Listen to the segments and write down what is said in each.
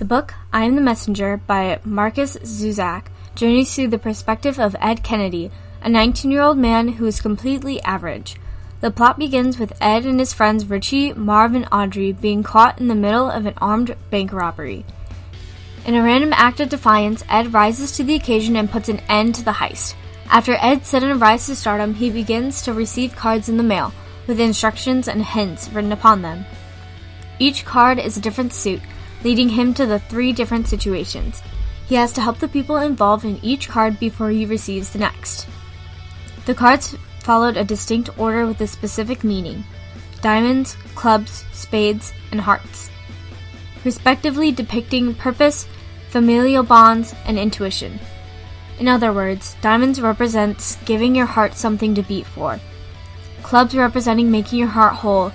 The book, I Am the Messenger, by Marcus Zuzak, journeys through the perspective of Ed Kennedy, a 19-year-old man who is completely average. The plot begins with Ed and his friends Richie, Marv, and Audrey being caught in the middle of an armed bank robbery. In a random act of defiance, Ed rises to the occasion and puts an end to the heist. After Ed's sudden rise to stardom, he begins to receive cards in the mail, with instructions and hints written upon them. Each card is a different suit, leading him to the 3 different situations. He has to help the people involved in each card before he receives the next. The cards followed a distinct order with a specific meaning: diamonds, clubs, spades, and hearts, respectively depicting purpose, familial bonds, and intuition. In other words, diamonds represents giving your heart something to beat for, clubs representing making your heart whole,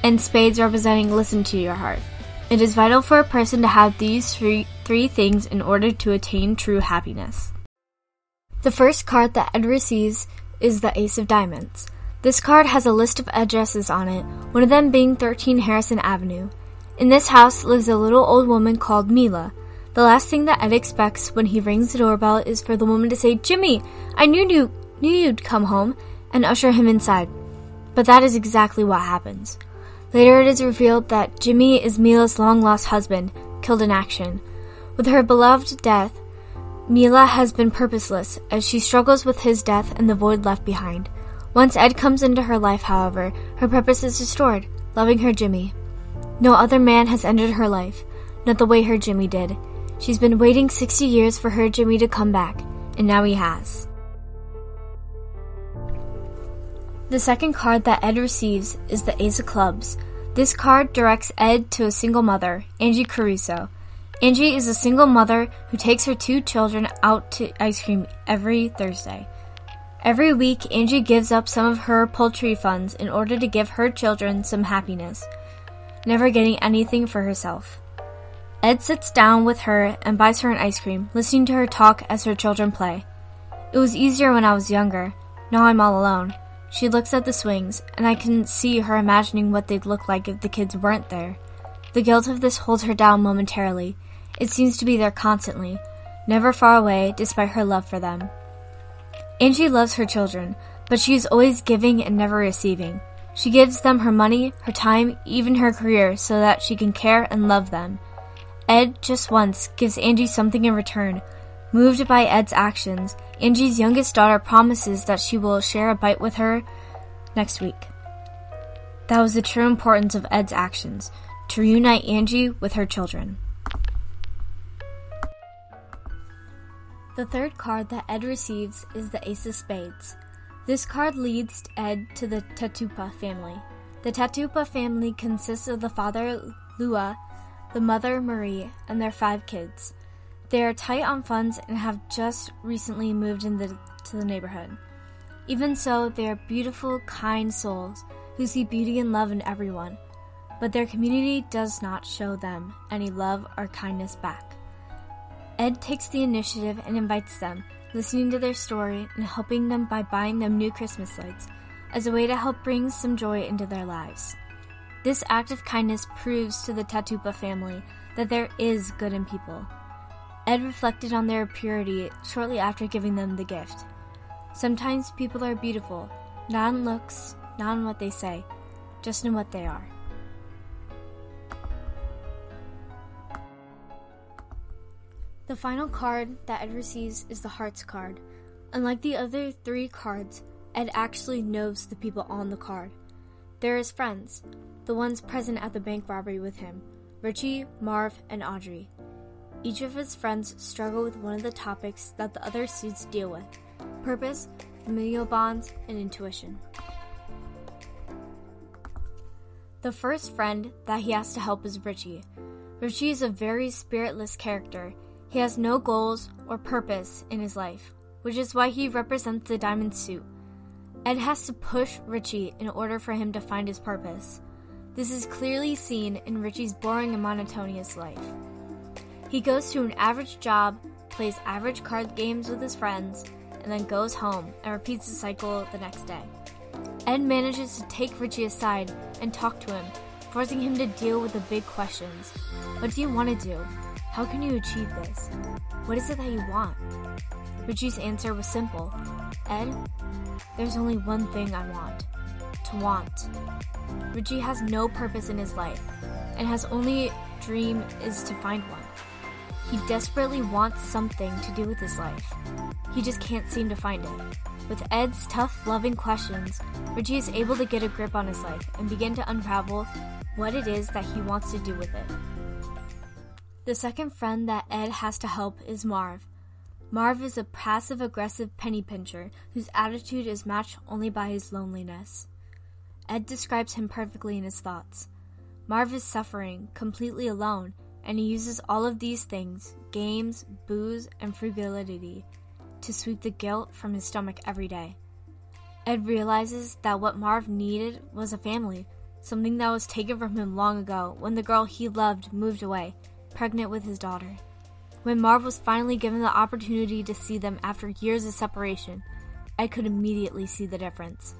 and spades representing listen to your heart. It is vital for a person to have these three things in order to attain true happiness. The first card that Ed receives is the Ace of Diamonds. This card has a list of addresses on it, one of them being 13 Harrison Avenue. In this house lives a little old woman called Mila. The last thing that Ed expects when he rings the doorbell is for the woman to say, "Jimmy, I knew you'd come home," and usher him inside. But that is exactly what happens. Later it is revealed that Jimmy is Mila's long-lost husband, killed in action. With her beloved death, Mila has been purposeless as she struggles with his death and the void left behind. Once Ed comes into her life, however, her purpose is restored, loving her Jimmy. No other man has entered her life, not the way her Jimmy did. She's been waiting 60 years for her Jimmy to come back, and now he has. The second card that Ed receives is the Ace of Clubs. This card directs Ed to a single mother, Angie Caruso. Angie is a single mother who takes her 2 children out to ice cream every Thursday. Every week, Angie gives up some of her poultry funds in order to give her children some happiness, never getting anything for herself. Ed sits down with her and buys her an ice cream, listening to her talk as her children play. "It was easier when I was younger. Now I'm all alone." She looks at the swings, and I can see her imagining what they'd look like if the kids weren't there. The guilt of this holds her down momentarily. It seems to be there constantly, never far away despite her love for them. Angie loves her children, but she is always giving and never receiving. She gives them her money, her time, even her career so that she can care and love them. Ed, just once, gives Angie something in return. Moved by Ed's actions, Angie's youngest daughter promises that she will share a bite with her next week. That was the true importance of Ed's actions, to reunite Angie with her children. The third card that Ed receives is the Ace of Spades. This card leads Ed to the Tatupa family. The Tatupa family consists of the father, Lua, the mother, Marie, and their 5 kids. They are tight on funds and have just recently moved into the neighborhood. Even so, they are beautiful, kind souls who see beauty and love in everyone, but their community does not show them any love or kindness back. Ed takes the initiative and invites them, listening to their story and helping them by buying them new Christmas lights as a way to help bring some joy into their lives. This act of kindness proves to the Tatupa family that there is good in people. Ed reflected on their purity shortly after giving them the gift. Sometimes people are beautiful, not in looks, not in what they say, just in what they are. The final card that Ed receives is the Hearts card. Unlike the other 3 cards, Ed actually knows the people on the card. They're his friends, the ones present at the bank robbery with him, Richie, Marv, and Audrey. Each of his friends struggle with one of the topics that the other suits deal with: purpose, familial bonds, and intuition. The first friend that he has to help is Richie. Richie is a very spiritless character. He has no goals or purpose in his life, which is why he represents the diamond suit. Ed has to push Richie in order for him to find his purpose. This is clearly seen in Richie's boring and monotonous life. He goes to an average job, plays average card games with his friends, and then goes home and repeats the cycle the next day. Ed manages to take Richie aside and talk to him, forcing him to deal with the big questions. What do you want to do? How can you achieve this? What is it that you want? Richie's answer was simple. Ed, there's only one thing I want. To want. Richie has no purpose in his life, and his only dream is to find one. He desperately wants something to do with his life. He just can't seem to find it. With Ed's tough, loving questions, Richie is able to get a grip on his life and begin to unravel what it is that he wants to do with it. The second friend that Ed has to help is Marv. Marv is a passive-aggressive penny pincher whose attitude is matched only by his loneliness. Ed describes him perfectly in his thoughts. Marv is suffering, completely alone, and he uses all of these things, games, booze, and frugality, to sweep the guilt from his stomach every day. Ed realizes that what Marv needed was a family, something that was taken from him long ago when the girl he loved moved away, pregnant with his daughter. When Marv was finally given the opportunity to see them after years of separation, Ed could immediately see the difference.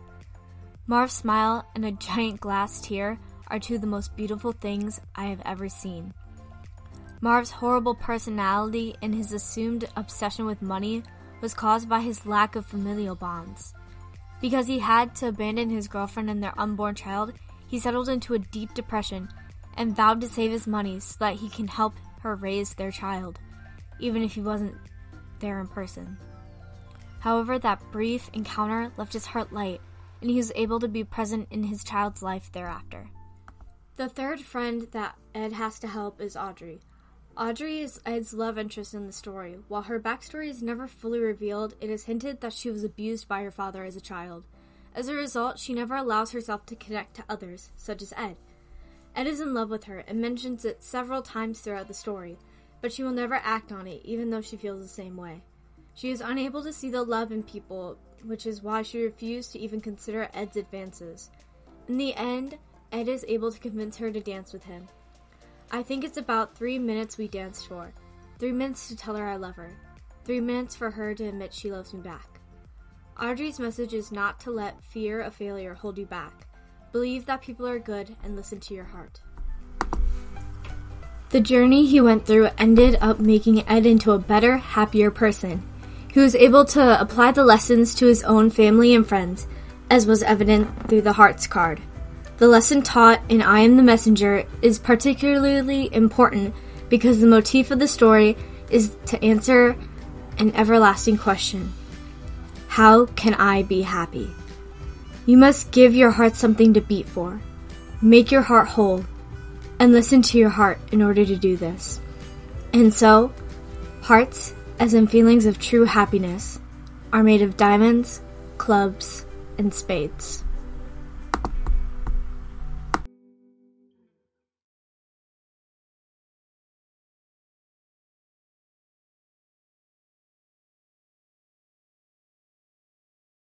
Marv's smile and a giant glass tear are two of the most beautiful things I have ever seen. Marv's horrible personality and his assumed obsession with money was caused by his lack of familial bonds. Because he had to abandon his girlfriend and their unborn child, he settled into a deep depression and vowed to save his money so that he can help her raise their child, even if he wasn't there in person. However, that brief encounter left his heart light, and he was able to be present in his child's life thereafter. The third friend that Ed has to help is Audrey. Audrey is Ed's love interest in the story. While her backstory is never fully revealed, it is hinted that she was abused by her father as a child. As a result, she never allows herself to connect to others, such as Ed. Ed is in love with her and mentions it several times throughout the story, but she will never act on it, even though she feels the same way. She is unable to see the love in people, which is why she refused to even consider Ed's advances. In the end, Ed is able to convince her to dance with him. I think it's about 3 minutes we danced for. 3 minutes to tell her I love her. 3 minutes for her to admit she loves me back. Audrey's message is not to let fear of failure hold you back. Believe that people are good and listen to your heart. The journey he went through ended up making Ed into a better, happier person. He was able to apply the lessons to his own family and friends, as was evident through the Hearts card. The lesson taught in I Am the Messenger is particularly important because the motif of the story is to answer an everlasting question. How can I be happy? You must give your heart something to beat for. Make your heart whole, and listen to your heart in order to do this. And so, hearts, as in feelings of true happiness, are made of diamonds, clubs, and spades.